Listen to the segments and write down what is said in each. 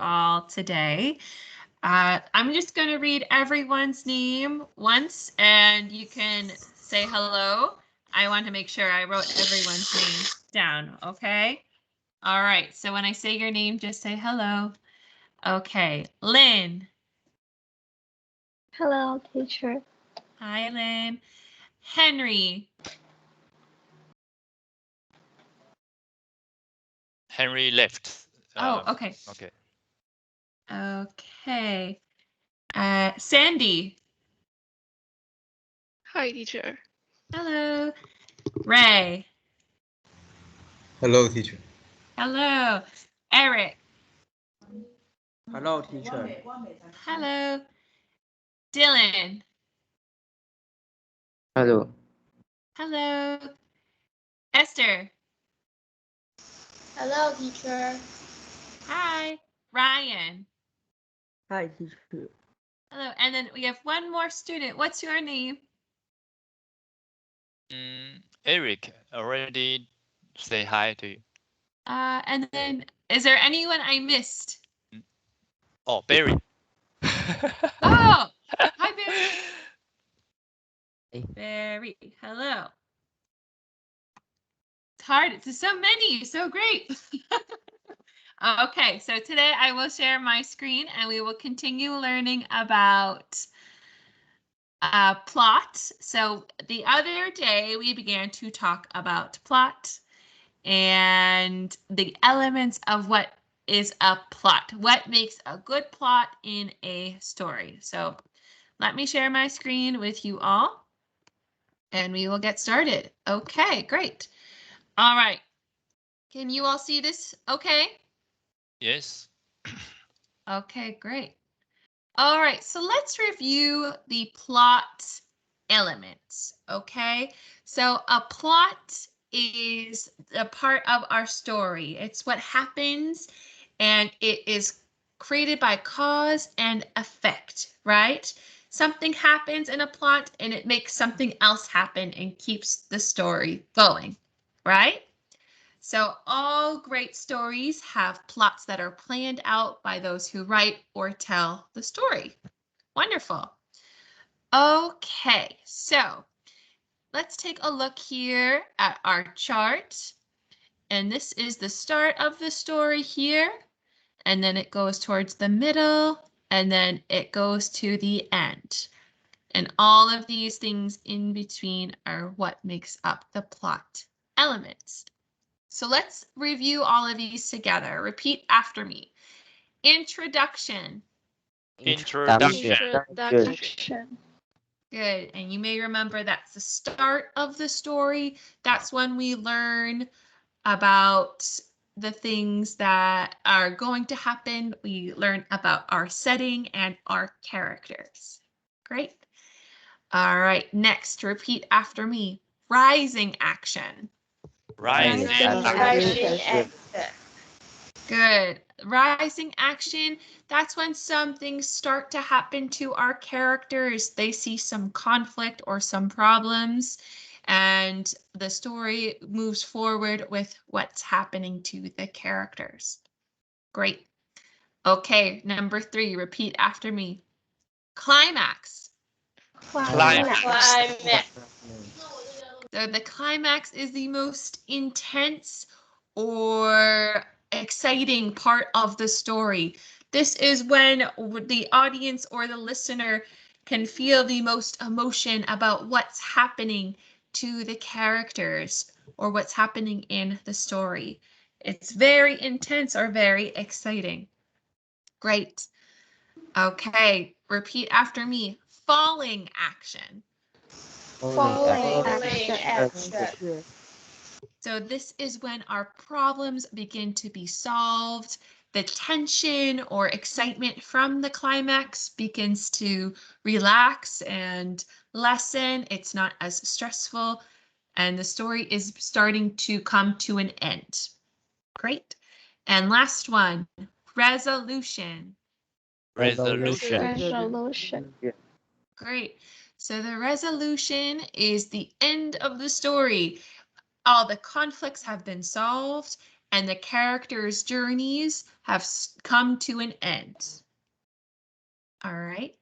all today. I'm just going to read everyone's name once, and you can say hello. I want to make sure I wrote everyone's name down, okay? All right, so when I say your name, just say hello. Okay, Lynn. Hello, teacher. Hi, Lynn. Henry. Henry left. Okay. Okay. Okay. Sandy. Hi, teacher. Hello. Ray. Hello, teacher. Hello. Eric. Hello, teacher. Hello. Dylan. Hello. Hello. Esther. Hello, teacher. Hi. Ryan. Hi, teacher. Hello. And then we have one more student. What's your name? Eric already say hi to you. And then is there anyone I missed? Oh, Barry. Oh, hi, Barry. Barry, hello. It's hard. It's so many. So great. Okay, so today I will share my screen and we will continue learning about plot. So the other day we began to talk about plot and the elements of what is a plot. What makes a good plot in a story? So let me share my screen with you all and we will get started. Okay, great. All right. Can you all see this okay? Yes. Okay, great. All right, so let's review the plot elements, okay? So a plot is a part of our story. It's what happens and it is created by cause and effect, right? Something happens in a plot and it makes something else happen and keeps the story going, right? So all great stories have plots that are planned out by those who write or tell the story. Wonderful. Okay, so let's take a look here at our chart. And this is the start of the story here. And then it goes towards the middle and then it goes to the end. And all of these things in between are what makes up the plot elements. So let's review all of these together. Repeat after me. Introduction. Introduction. Good. And you may remember that's the start of the story. That's when we learn about the things that are going to happen. We learn about our setting and our characters. Great. All right. Next, repeat after me. Rising action. Rising action. Good. Rising action, that's when some things start to happen to our characters. They see some conflict or some problems, and the story moves forward with what's happening to the characters. Great. Okay, number 3, repeat after me. Climax. Climax. So the climax is the most intense or exciting part of the story. This is when the audience or the listener can feel the most emotion about what's happening to the characters or what's happening in the story. It's very intense or very exciting. Great. Okay, repeat after me. Falling action. Falling action. So this is when our problems begin to be solved. The tension or excitement from the climax begins to relax and lessen. It's not as stressful, and the story is starting to come to an end. Great. And last one, resolution. Resolution. Great. So the resolution is the end of the story. All the conflicts have been solved and the characters' journeys have come to an end. All right.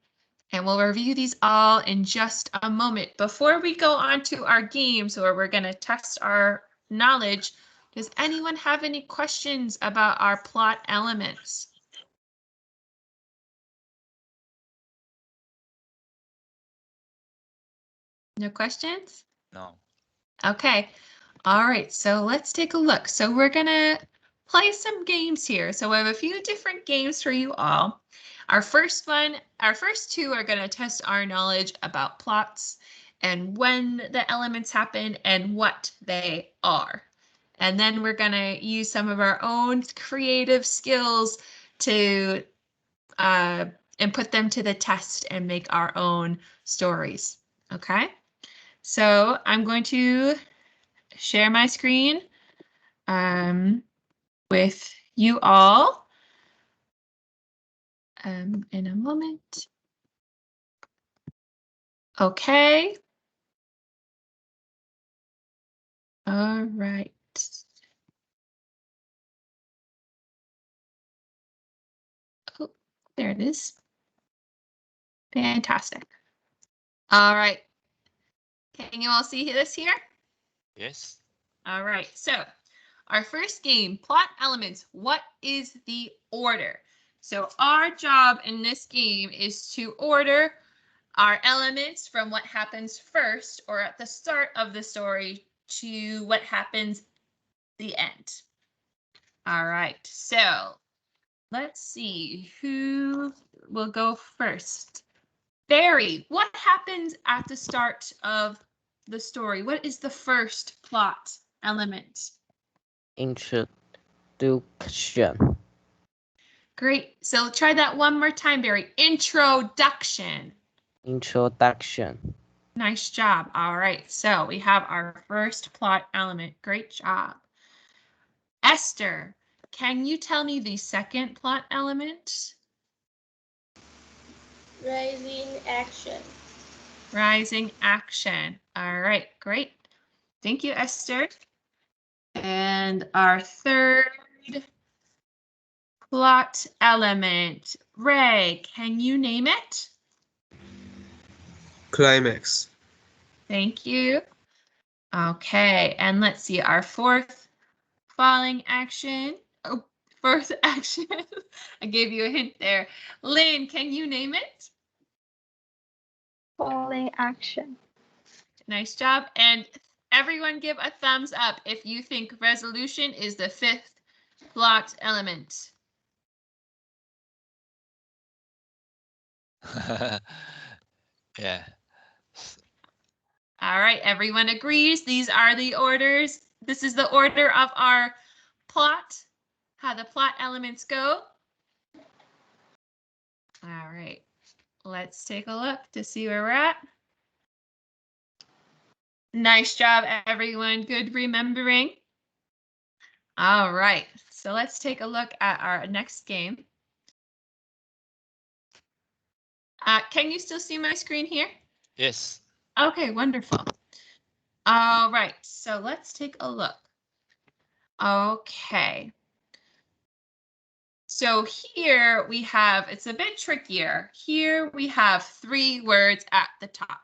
And we'll review these all in just a moment. Before we go on to our games where we're going to test our knowledge, does anyone have any questions about our plot elements? No questions? No. Okay. All right. So let's take a look. So we're going to play some games here. So we have a few different games for you all. Our first two are going to test our knowledge about plots and when the elements happen and what they are. And then we're going to use some of our own creative skills to and put them to the test and make our own stories. Okay, so I'm going to share my screen with you all in a moment. Okay. All right. Oh, there it is. Fantastic. All right. Can you all see this here? Yes. All right. So our first game, plot elements. What is the order? So our job in this game is to order our elements from what happens first or at the start of the story to what happens the end. All right, so let's see who will go first. Barry, what happens at the start of the story? What is the first plot element? Introduction. Great, so try that one more time, Barry. Introduction. Introduction. Nice job. All right, so we have our first plot element. Great job. Esther, can you tell me the second plot element? Rising action. Rising action. All right, great. Thank you, Esther. And our third plot element. Ray, can you name it? Climax. Thank you. Okay, and let's see, our fourth falling action. Oh, fourth action. I gave you a hint there. Lynn, can you name it? Falling action. Nice job. And everyone give a thumbs up if you think resolution is the fifth plot element. Yeah. All right, everyone agrees. These are the orders. This is the order of our plot, how the plot elements go. All right, let's take a look to see where we're at. Nice job, everyone. Good remembering. All right, so let's take a look at our next game. Can you still see my screen here? Yes. Okay, wonderful. All right, so let's take a look. Okay. So here we have, it's a bit trickier. Here we have 3 words at the top,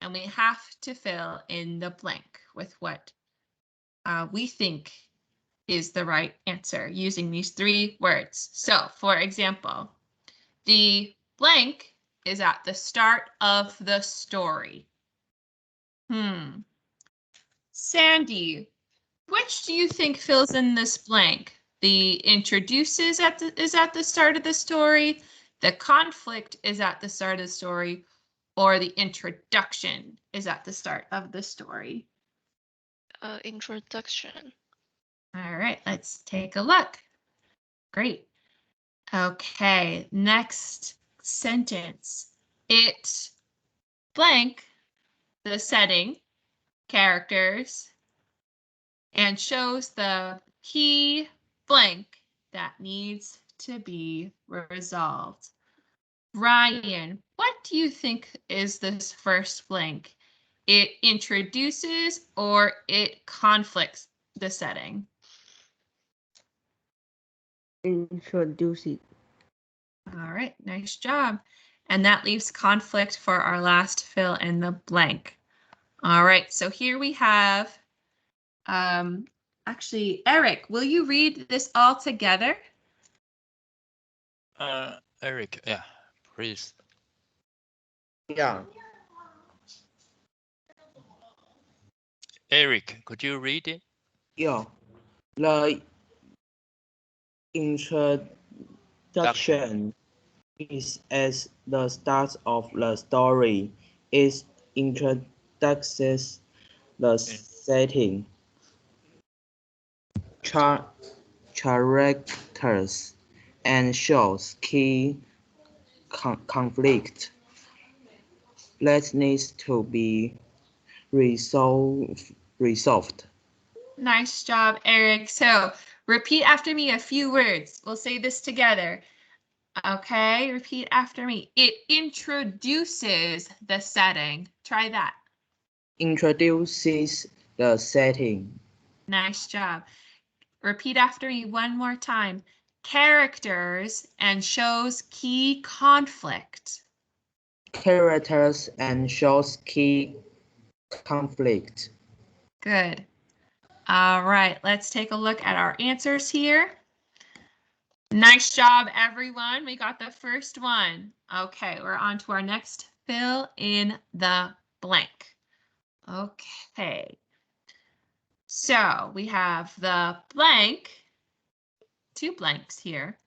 and we have to fill in the blank with what we think is the right answer using these 3 words. So for example, the blank is at the start of the story. Sandy, which do you think fills in this blank? The introduces is at the start of the story, the conflict is at the start of the story, or the introduction is at the start of the story? Introduction. All right, let's take a look. Great. Okay, next sentence. It blank the setting, characters, and shows the key blank that needs to be resolved. Ryan, what do you think is this first blank? It introduces or it conflicts the setting? Introduce it. All right, nice job. And that leaves conflict for our last fill in the blank. All right, so here we have, actually, Eric, will you read this all together? Eric, yeah, please. Yeah. Eric, could you read it? Yeah. The introduction is as the start of the story. It introduces the setting, characters, and shows key conflict that needs to be resolved. Nice job, Eric. So repeat after me a few words. We'll say this together. Okay, repeat after me. It introduces the setting. Try that. Introduces the setting. Nice job. Repeat after me one more time. Characters and shows key conflict. Characters and shows key conflict. Good. All right, let's take a look at our answers here. Nice job, everyone. We got the first one. Okay, we're on to our next fill in the blank. Okay. So we have the blank, 2 blanks here,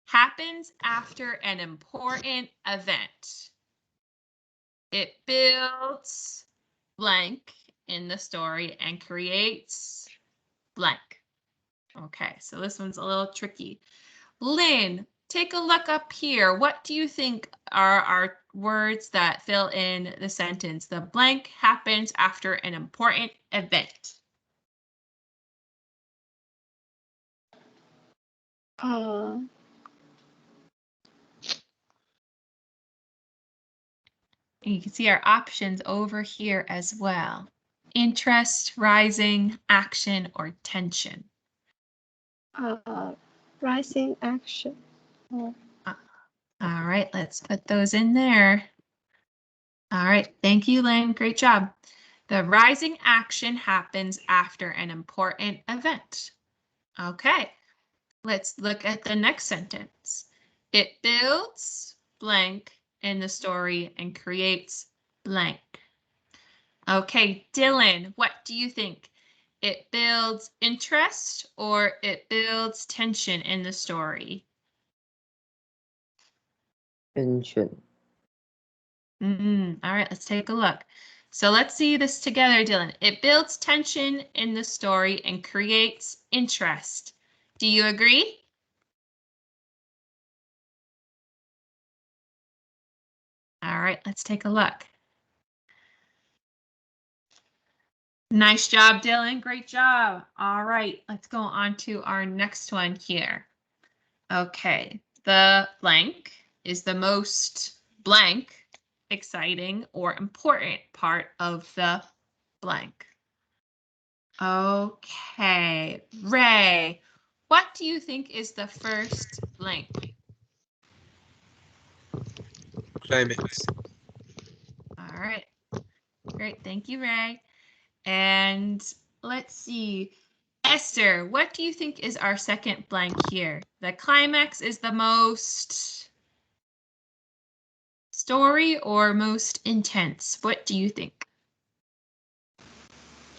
happens after an important event. It builds blank in the story and creates blank. Okay, so this one's a little tricky. Lynn, take a look up here. What do you think are our words that fill in the sentence? The blank happens after an important event. And you can see our options over here as well. Interest, rising, action, or tension. Rising action. All right, let's put those in there. All right, thank you, Lynn. Great job. The rising action happens after an important event. Okay, let's look at the next sentence. It builds blank in the story and creates blank. Okay, Dylan, what do you think? It builds interest or it builds tension in the story? Tension. All right, let's take a look. So let's see this together, Dylan. It builds tension in the story and creates interest. Do you agree? All right, let's take a look. Nice job, Dylan. Great job. All right, let's go on to our next one here. Okay, the blank is the most blank, exciting, or important part of the blank. Okay, Ray, what do you think is the first blank? Climax. All right, great. Thank you, Ray. And let's see. Esther, what do you think is our second blank here? The climax is the most story or most intense? What do you think?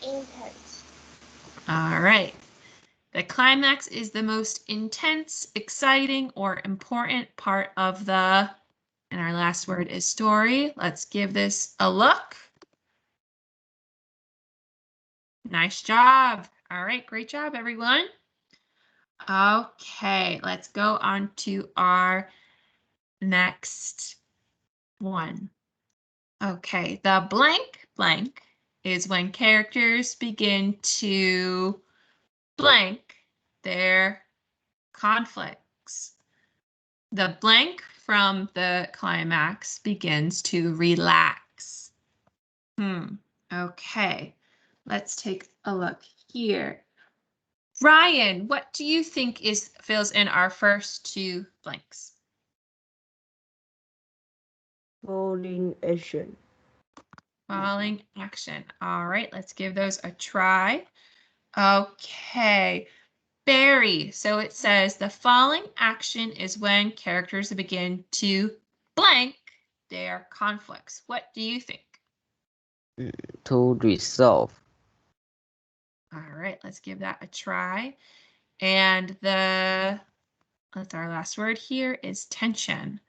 Intense. All right. The climax is the most intense, exciting, or important part of the, and our last word is story. Let's give this a look. Nice job. All right, great job, everyone. Okay, let's go on to our next one. Okay, the blank is when characters begin to blank their conflicts. The blank from the climax begins to relax. Okay, let's take a look here. Ryan, what do you think fills in our first two blanks? Falling action. Falling action. All right, let's give those a try. Okay. Barry, so it says the following action is when characters begin to blank their conflicts. What do you think? To resolve. All right, let's give that a try. And that's our last word here is tension.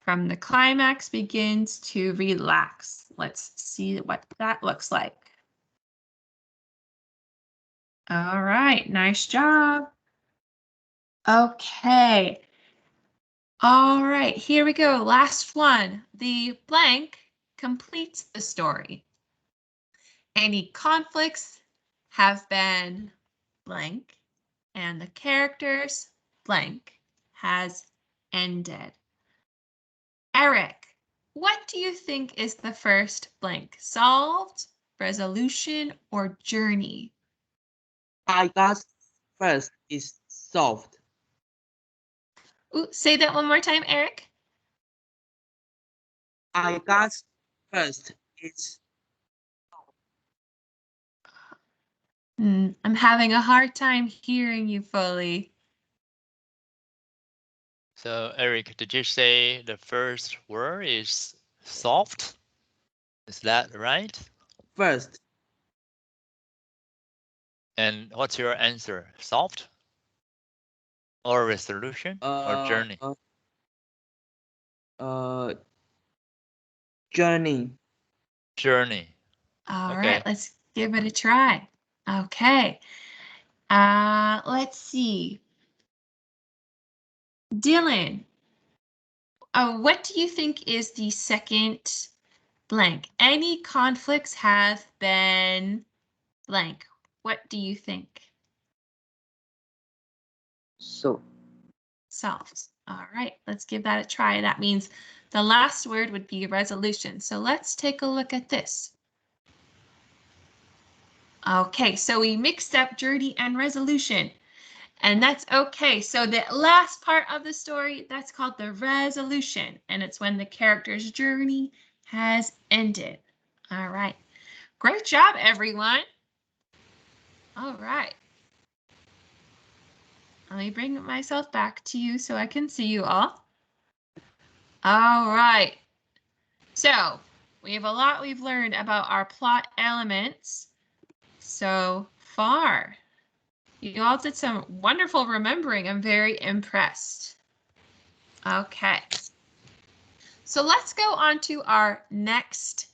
From the climax begins to relax. Let's see what that looks like. All right, nice job. Okay. All right, here we go. Last one. The blank completes the story. Any conflicts have been blank, and the characters blank has ended. Eric, what do you think is the first blank? Solved, resolution, or journey? I got first is solved. Ooh, say that one more time, Eric. I got first is I'm having a hard time hearing you fully. So Eric, did you say the first word is soft? Is that right? first. And what's your answer? Soft? Or resolution? Or journey? Journey. Journey. All Okay. right, let's give it a try. Okay. Let's see. Dylan, what do you think is the second blank? Any conflicts have been blank. What do you think? So. Solved. All right, let's give that a try. That means the last word would be resolution. So let's take a look at this. Okay, so we mixed up journey and resolution, and that's okay. So the last part of the story, that's called the resolution, and it's when the character's journey has ended. All right, great job, everyone. All right. Let me bring myself back to you so I can see you all. All right. So we have a lot we've learned about our plot elements so far. You all did some wonderful remembering. I'm very impressed. Okay. So let's go on to our next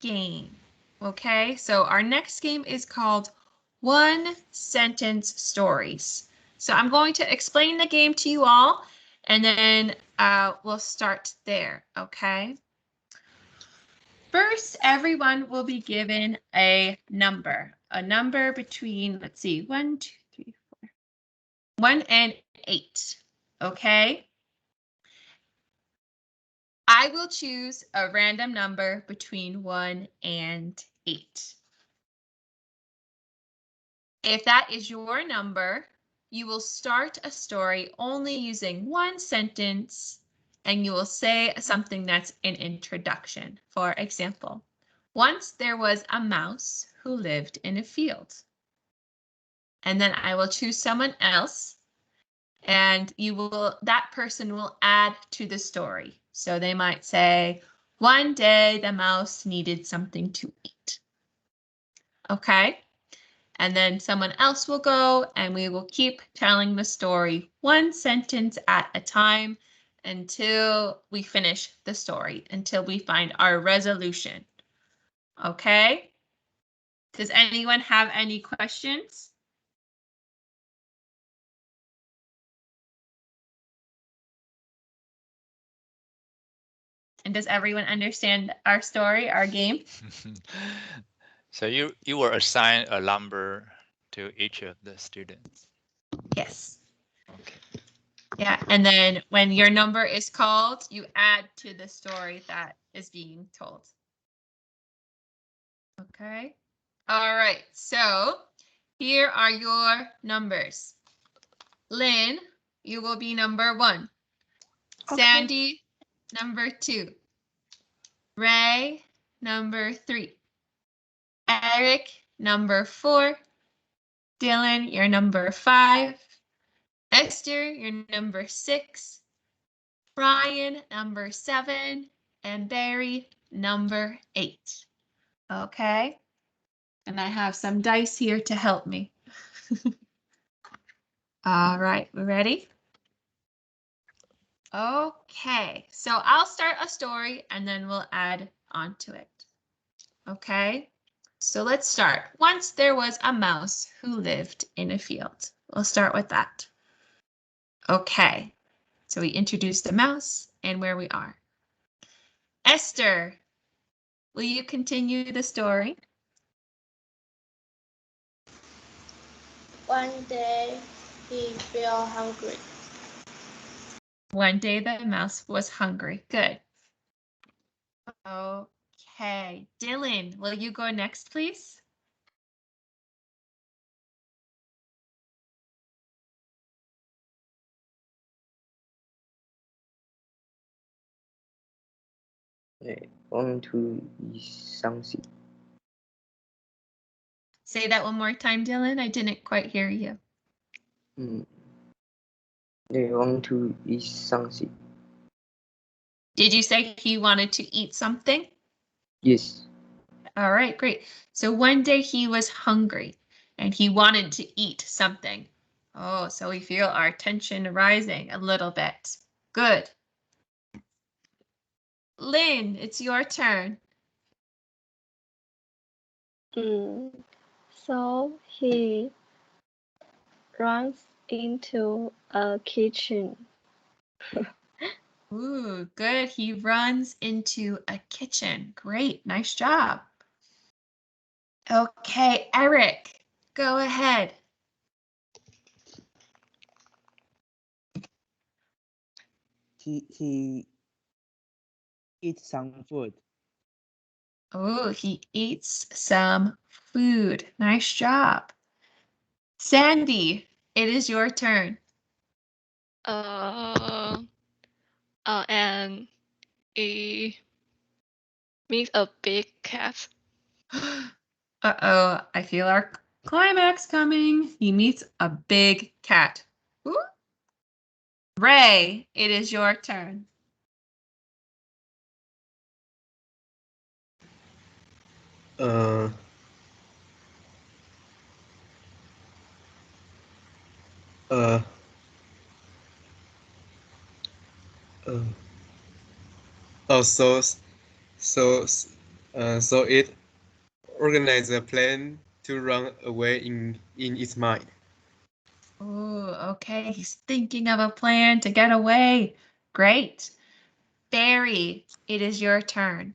game. Okay, so our next game is called One Sentence Stories. So I'm going to explain the game to you all, and then we'll start there, okay? First, everyone will be given a number between, let's see, 1, 2, 3, 4, 1 and 8, okay? I will choose a random number between 1 and 8. If that is your number, you will start a story only using one sentence, and you will say something that's an introduction. For example, once there was a mouse who lived in a field. And then I will choose someone else, and that person will add to the story. So they might say, one day the mouse needed something to eat. Okay? And then someone else will go, and we will keep telling the story one sentence at a time until we finish the story, until we find our resolution. Okay? Does anyone have any questions? And does everyone understand our story, our game? So you were assigned a number to each of the students. Yes. Okay. Yeah, and then when your number is called, you add to the story that is being told. Okay. All right. So Here are your numbers. Lynn, you will be number 1. Okay. Sandy, number 2. Ray, number 3. Eric, number 4. Dylan, you're number 5. Esther, you're number 6. Brian, number 7. And Barry, number 8. Okay. And I have some dice here to help me. All right, we ready? Okay, so I'll start a story and then we'll add on to it. Okay, so let's start. Once there was a mouse who lived in a field. We'll start with that. Okay, so we introduced the mouse and where we are. Esther, will you continue the story? One day he felt hungry. One day the mouse was hungry. Good. Okay, Dylan, will you go next, please? Want to eat something. Say that one more time, Dylan. I didn't quite hear you. They want to eat something. Did you say he wanted to eat something? Yes. All right, great. So one day he was hungry and he wanted to eat something. Oh, so we feel our tension rising a little bit. Good. Lynn, it's your turn. So he runs into a kitchen. Ooh, good. He runs into a kitchen. Great. Nice job. Okay, Eric, go ahead. He eats some food. Oh, he eats some food. Nice job. Sandy, it is your turn. And he meets a big cat. Uh-oh, I feel our climax coming. He meets a big cat. Ooh. Ray, it is your turn. Uh, uh, uh, oh, so it organized a plan to run away in its mind. Ooh, okay, he's thinking of a plan to get away. Great. Barry, it is your turn.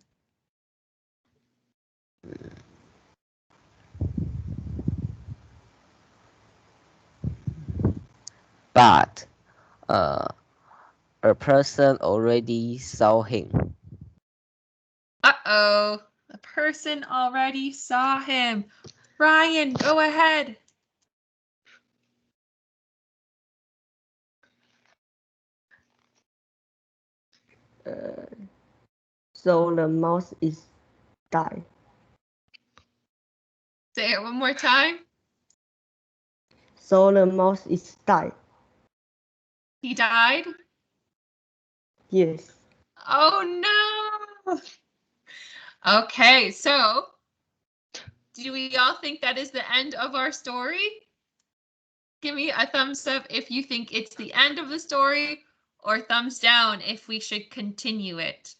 But a person already saw him. Uh-oh, the person already saw him. Ryan, go ahead. So the mouse is died. Say it one more time. So the mouse is died. He died? Yes. Oh no! Okay, so do we all think that is the end of our story? Give me a thumbs up if you think it's the end of the story, or thumbs down if we should continue it.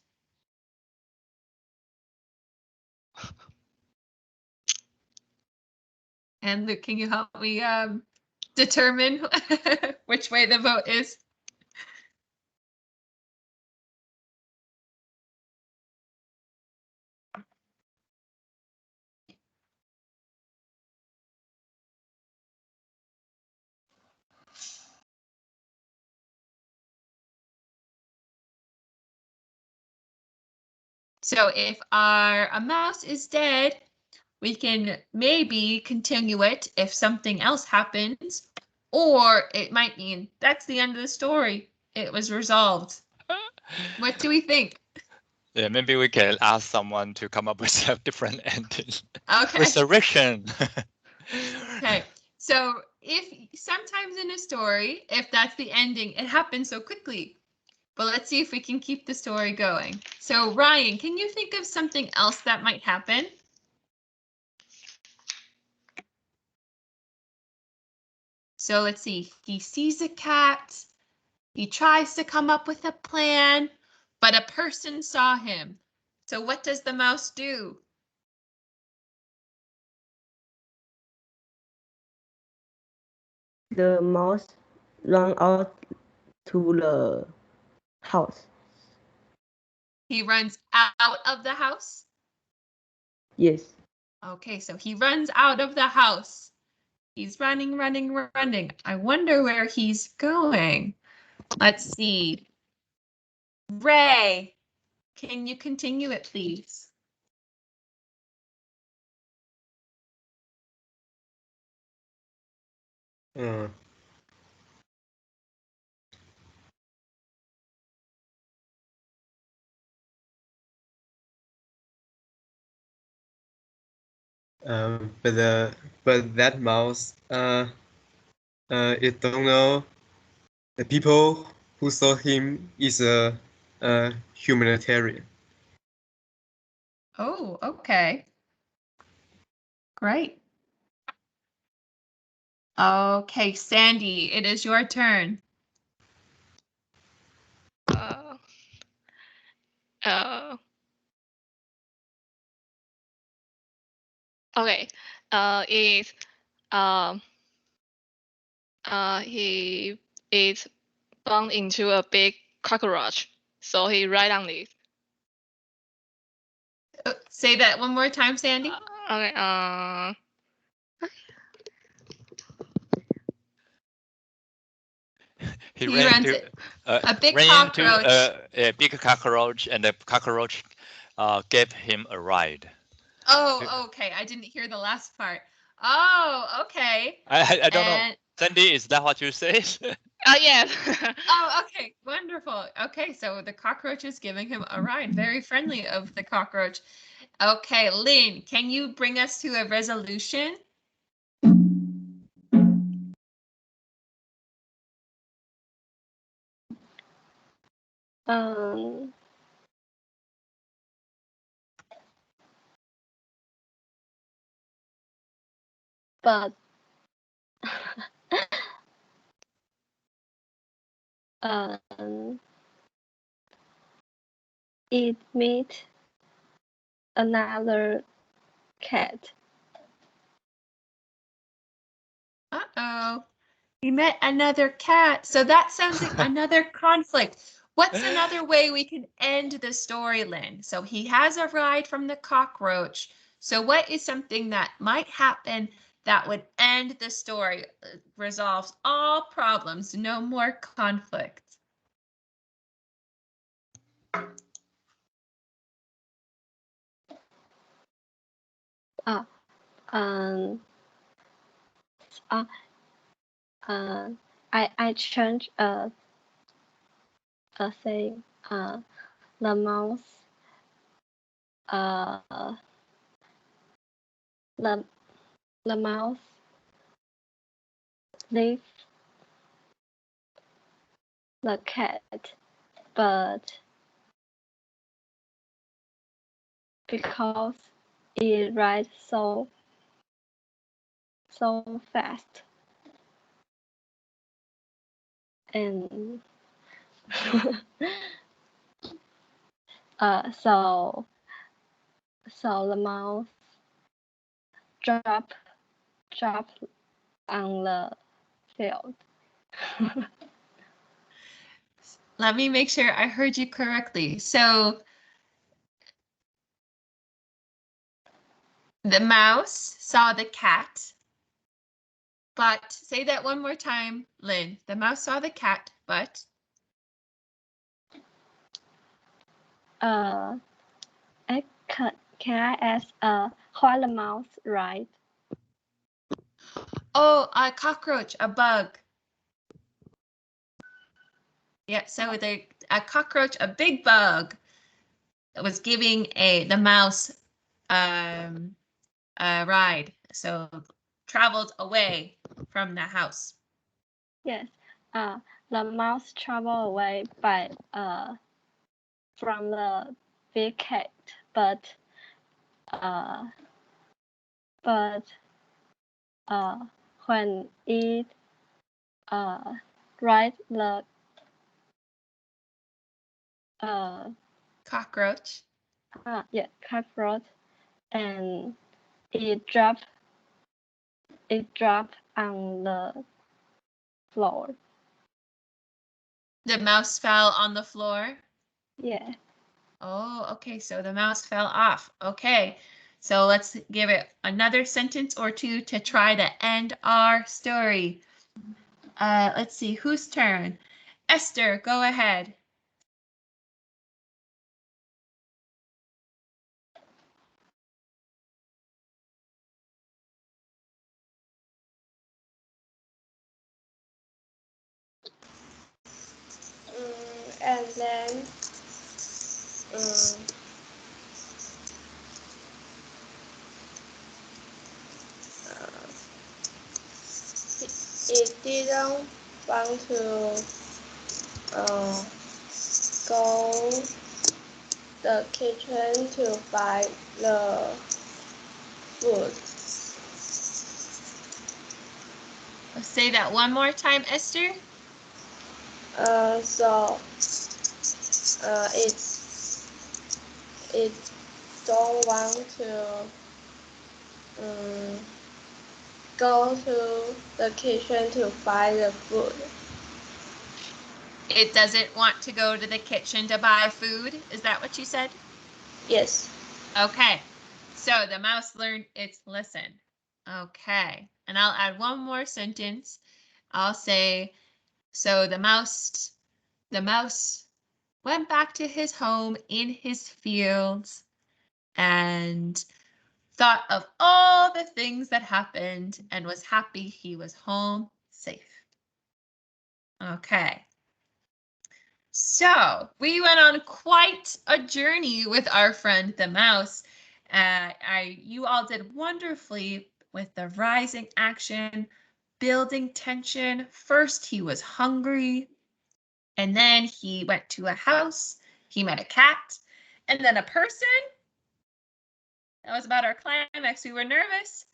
And Luke, can you help me determine which way the vote is? So if a mouse is dead, We can maybe continue it if something else happens, or it might mean that's the end of the story. It was resolved. What do we think? Yeah, maybe we can ask someone to come up with a different ending. Okay. Resurrection. Okay. So if sometimes in a story, if that's the ending, it happens so quickly. But let's see if we can keep the story going. So Ryan, can you think of something else that might happen? So let's see. He sees a cat. He tries to come up with a plan, but a person saw him. So what does the mouse do? The mouse run out to the house. He runs out of the house. Yes. Okay, so he runs out of the house. He's running, running, running. I wonder where he's going. Let's see. Ray, can you continue it, please? Uh, but that mouse it don't know the people who saw him is a humanitarian. Oh, okay. Great. Okay, Sandy, it is your turn. Uh, uh, okay. Is he is bumped into a big cockroach, so he ride on it. Say that one more time, Sandy. Okay. He He ran runs into it. A big ran into cockroach. a big cockroach, and the cockroach gave him a ride. Oh, okay. I didn't hear the last part. Oh, okay. I don't know. And Sandy, is that what you say? Yes. oh, okay. Wonderful. Okay, so the cockroach is giving him a ride. Very friendly of the cockroach. Okay, Lynn, can you bring us to a resolution? Um. But um, it meet another cat. Uh-oh. He met another cat. So that sounds like another conflict. What's another way we can end the story, Lynn? So he has a ride from the cockroach. So what is something that might happen that would end the story, resolves all problems, no more conflict? Um. I change a thing. The mouse. The the mouse leave the cat, but because it rides so fast and so the mouse drop on the field. Let me make sure I heard you correctly. So the mouse saw the cat, but say that one more time, Lynn. The mouse saw the cat, but I Can I ask what the mouse write? Oh, a cockroach, a bug. Yeah, so a cockroach, a big bug, was giving the mouse a ride. So traveled away from the house. Yes. The mouse traveled away by from the big cat, but when it ride the Cockroach. cockroach, and it dropped on the floor. The mouse fell on the floor. Yeah. Oh, okay, so the mouse fell off. Okay, so let's give it another sentence or two to try to end our story. Let's see, whose turn? Esther, go ahead. And then it didn't want to go the kitchen to buy the food. Say that one more time, Esther. So it don't want to go to the kitchen to buy the food. It doesn't want to go to the kitchen to buy food. Is that what you said? Yes. Okay, so the mouse learned its lesson. Okay, and I'll add one more sentence. I'll say, so the mouse went back to his home in his fields and thought of all the things that happened and was happy he was home safe. Okay. So we went on quite a journey with our friend the mouse. You all did wonderfully with the rising action, building tension. First, he was hungry, and then he went to a house. He met a cat, and then a person. That was about our climax. We were nervous.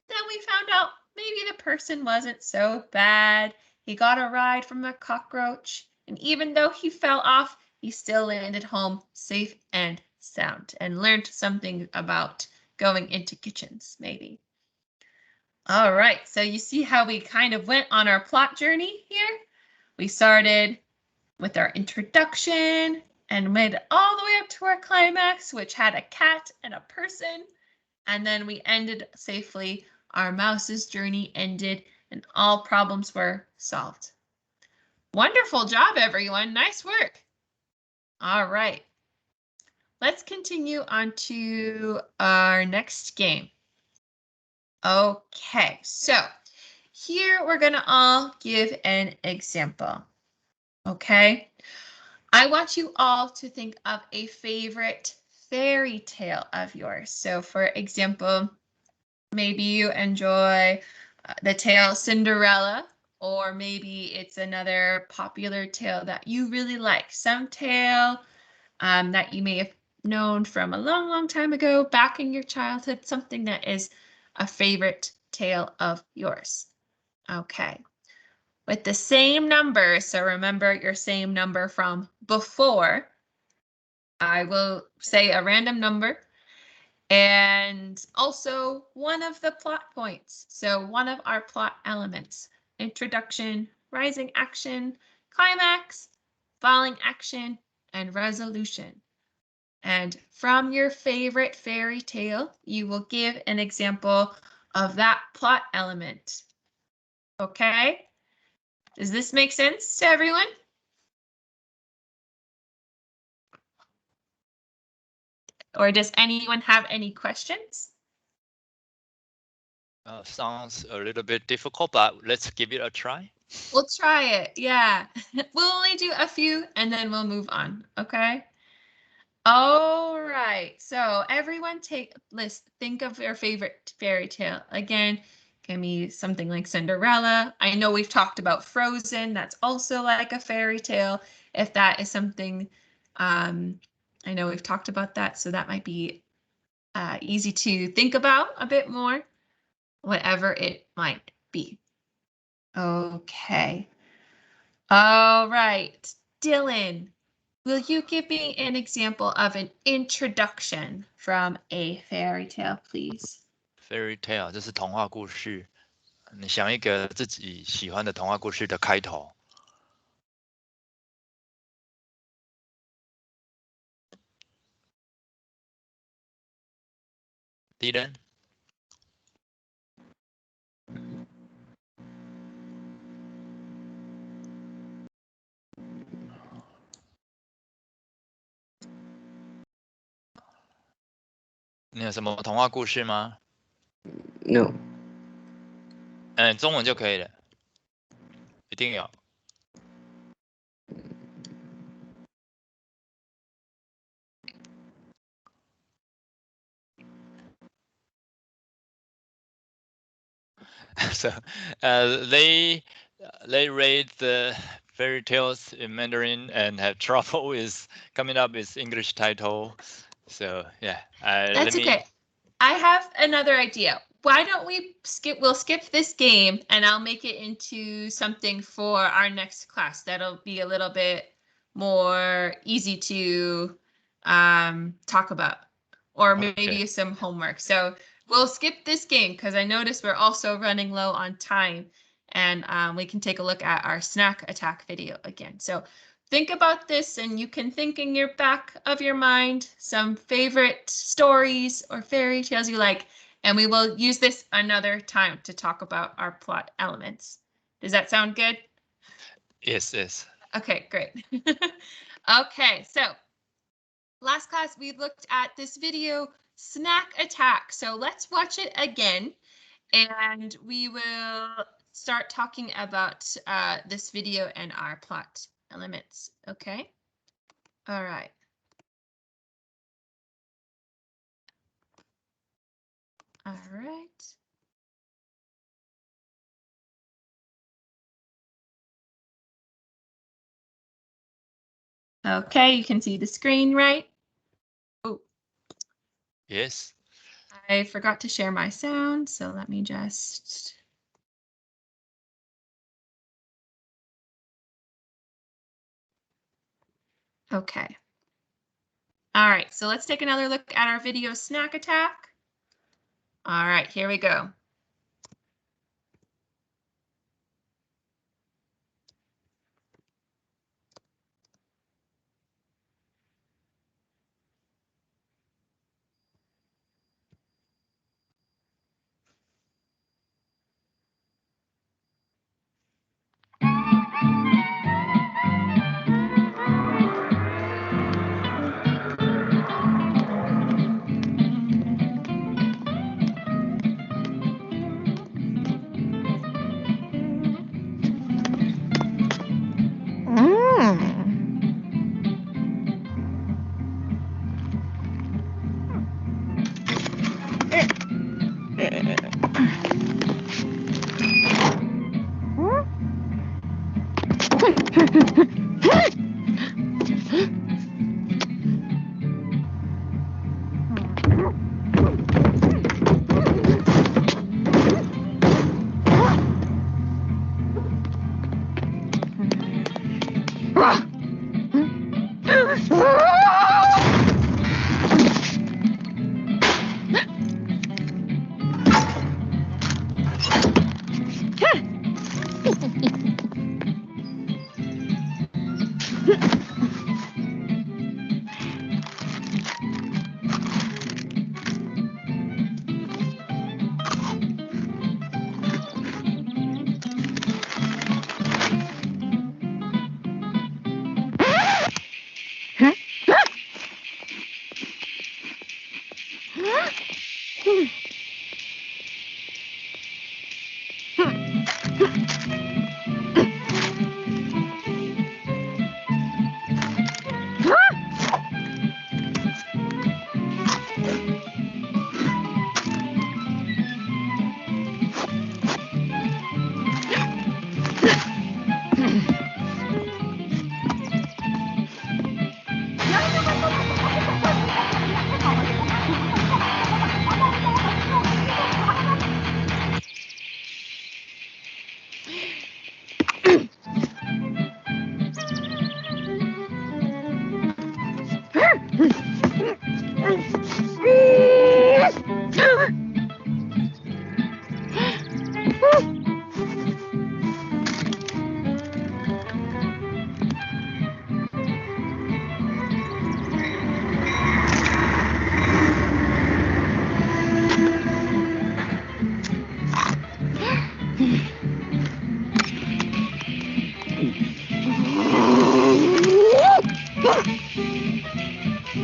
Then we found out maybe the person wasn't so bad. He got a ride from a cockroach, and even though he fell off, he still landed home safe and sound and learned something about going into kitchens, maybe. All right, so you see how we kind of went on our plot journey here? We started with our introduction and made it all the way up to our climax, which had a cat and a person. And then we ended safely. Our mouse's journey ended and all problems were solved. Wonderful job, everyone. Nice work. All right. Let's continue on to our next game. Okay, so here we're going to all give an example. Okay, I want you all to think of a favorite fairy tale of yours. So for example, maybe you enjoy the tale Cinderella, or maybe it's another popular tale that you really like. Some tale that you may have known from a long, long time ago, back in your childhood, something that is a favorite tale of yours. Okay. With the same number, so remember your same number from before, I will say a random number. And also one of the plot points. So one of our plot elements, introduction, rising action, climax, falling action, and resolution. And from your favorite fairy tale, you will give an example of that plot element. Okay? Does this make sense to everyone? Or does anyone have any questions? Sounds a little bit difficult, but let's give it a try. We'll try it. Yeah. We'll only do a few and then we'll move on. Okay. All right. So everyone think of your favorite fairy tale. Again, can be something like Cinderella. I know we've talked about Frozen. That's also like a fairy tale. If that is something, I know we've talked about that. So that might be easy to think about a bit more, whatever it might be. Okay. All right. Dylan, will you give me an example of an introduction from a fairy tale, please? Fairy tale 这是童话故事，你想一个自己喜欢的童话故事的开头。Dylan，你有什么童话故事吗？ No. 中文就可以了，一定有。So, they read the fairy tales in Mandarin and have trouble with coming up with English title. So yeah, That's okay. I have another idea. Why don't we'll skip this game and I'll make it into something for our next class. That'll be a little bit more easy to talk about, or maybe some homework. So we'll skip this game because I noticed we're also running low on time, and we can take a look at our snack attack video again. So think about this, and you can think in your back of your mind some favorite stories or fairy tales you like, and we will use this another time to talk about our plot elements. Does that sound good? Yes, yes. Okay, great. Okay, so last class we looked at this video, Snack Attack. So let's watch it again, and we will start talking about this video and our plot elements. Okay. All right. All right. Okay, you can see the screen, right? Oh. Yes. I forgot to share my sound, so let me just. Okay. All right, so let's take another look at our video Snack Attack. All right, here we go. All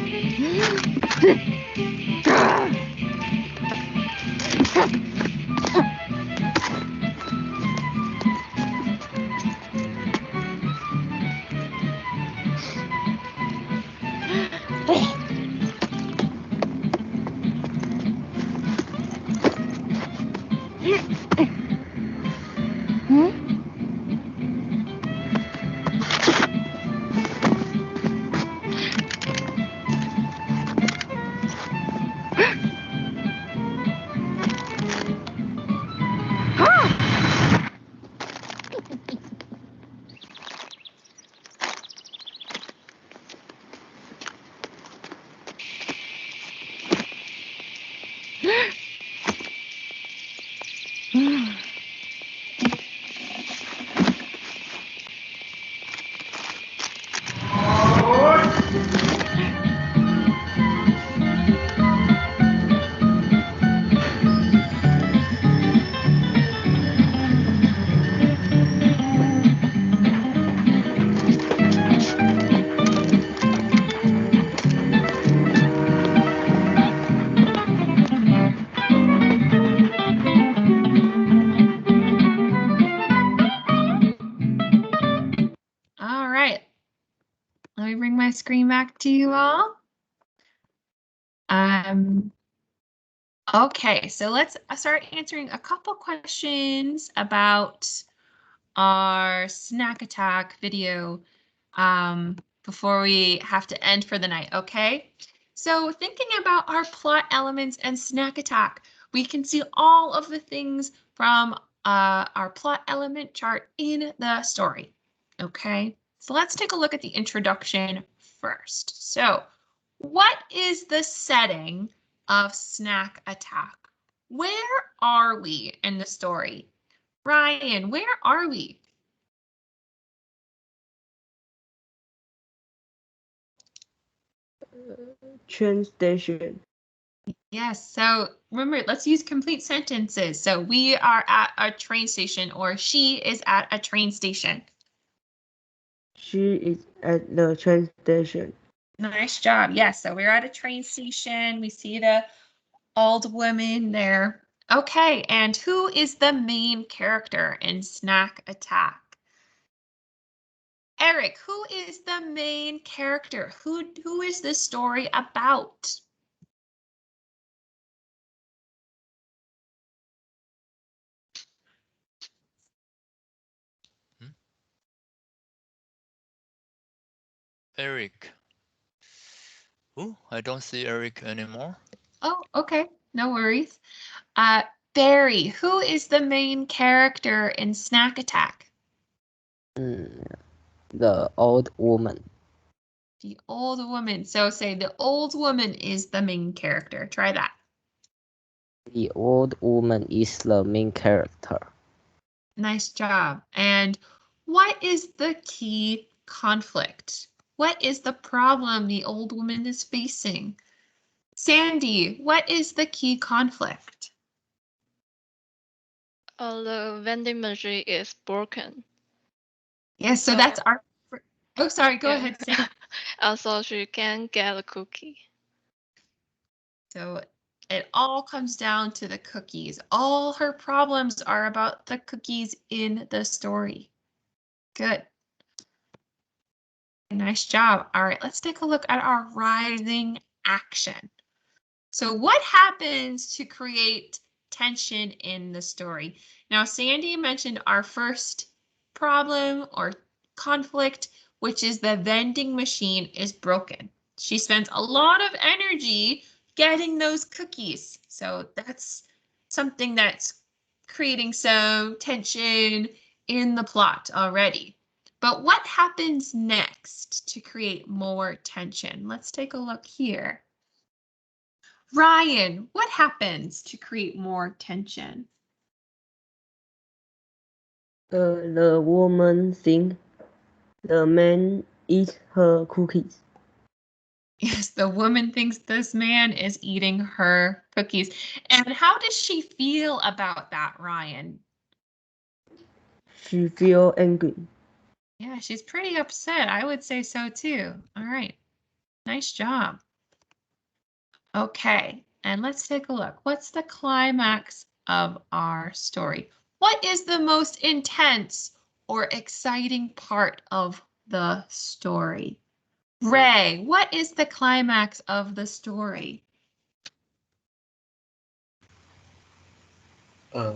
right. Let me bring my screen back to you all. Okay, so let's start answering a couple questions about our snack attack video before we have to end for the night, okay? So thinking about our plot elements and snack attack, we can see all of the things from our plot element chart in the story, okay? So let's take a look at the introduction first. So what is the setting of snack attack? Where are we in the story? Ryan, where are we? Train station. Yes, so remember, let's use complete sentences. So we are at a train station, or she is at a train station. She is at the train station. Nice job. Yes, so we're at a train station. We see the old woman there. Okay, and who is the main character in Snack Attack? Eric, who is the main character? Who is this story about? Eric. Oh, I don't see Eric anymore. Oh, okay, no worries. Barry, who is the main character in Snack Attack? The old woman. The old woman. So say the old woman is the main character. Try that. The old woman is the main character. Nice job. And what is the key conflict? What is the problem the old woman is facing? Sandy, what is the key conflict? The vending machine is broken. Yes, so So- that's our. Oh, sorry. Go Yeah. ahead, Sandy. Also, she can't get a cookie. So it all comes down to the cookies. All her problems are about the cookies in the story. Good. Nice job. All right, let's take a look at our rising action. So what happens to create tension in the story? Now, Sandy mentioned our first problem or conflict, which is the vending machine is broken. She spends a lot of energy getting those cookies. So that's something that's creating some tension in the plot already. But what happens next to create more tension? Let's take a look here. Ryan, what happens to create more tension? The woman thinks the man eats her cookies. Yes, the woman thinks this man is eating her cookies. And how does she feel about that, Ryan? She feels angry. Yeah, she's pretty upset. I would say so too. All right. Nice job. Okay, and let's take a look. What's the climax of our story? What is the most intense or exciting part of the story? Ray, what is the climax of the story? Uh,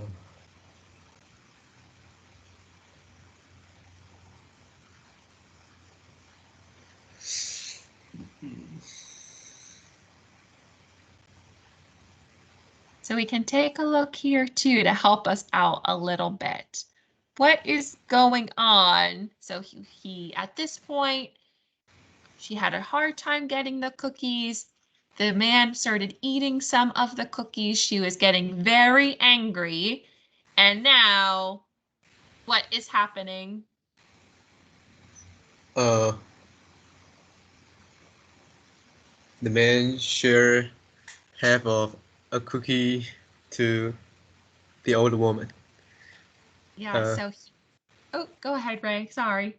So we can take a look here too to help us out a little bit. What is going on? So he at this point, she had a hard time getting the cookies. The man started eating some of the cookies. She was getting very angry. And now, what is happening? the man share half of a cookie to the old woman. Yeah, so, oh, go ahead, Ray, sorry.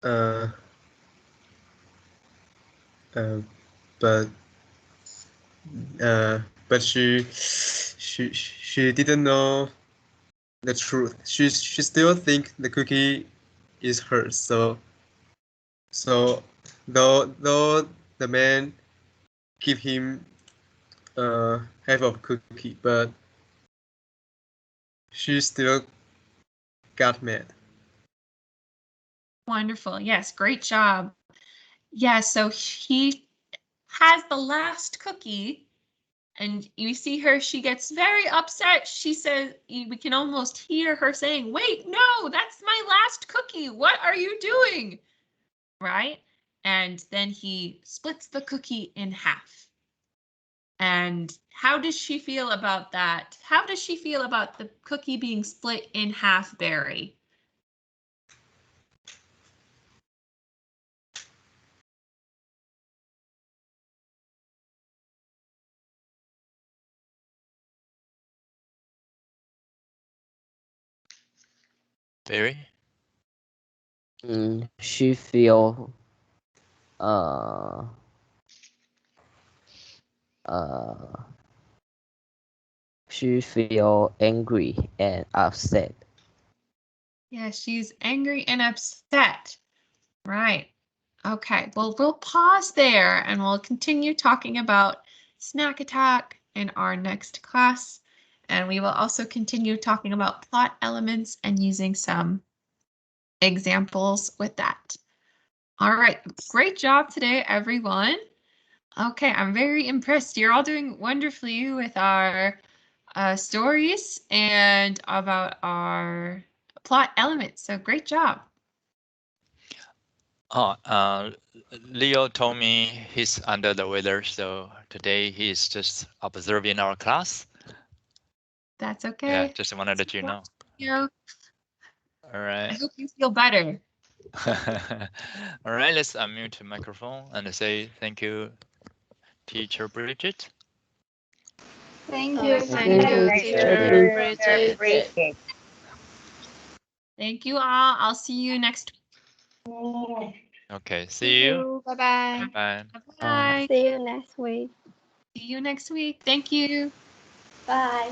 Uh, but she didn't know the truth. She still think the cookie is hers. So though the man give him half of cookie, but she still got mad. Wonderful. Yes, great job. Yeah, so he has the last cookie and you see her, she gets very upset. She says, we can almost hear her saying, wait, no, that's my last cookie. What are you doing? Right? And then he splits the cookie in half. And how does she feel about that? How does she feel about the cookie being split in half, Barry? Barry? She feel uh uh she feel angry and upset. Yeah, she's angry and upset. Right. Okay, well, we'll pause there and we'll continue talking about snack attack in our next class. And we will also continue talking about plot elements and using some examples with that. All right, great job today, everyone. Okay, I'm very impressed. You're all doing wonderfully with our stories and about our plot elements. So great job. Oh, Leo told me he's under the weather, so today he's just observing our class. That's okay. Yeah, just wanted to let you know. Yeah. All right. I hope you feel better. All right, let's unmute the microphone and say thank you, Teacher Bridget. Thank you, Thank you, Teacher Bridget. Thank you all. I'll see you next week. Okay, see you. Bye-bye. Bye. Bye. See you next week. See you next week. Thank you. Bye.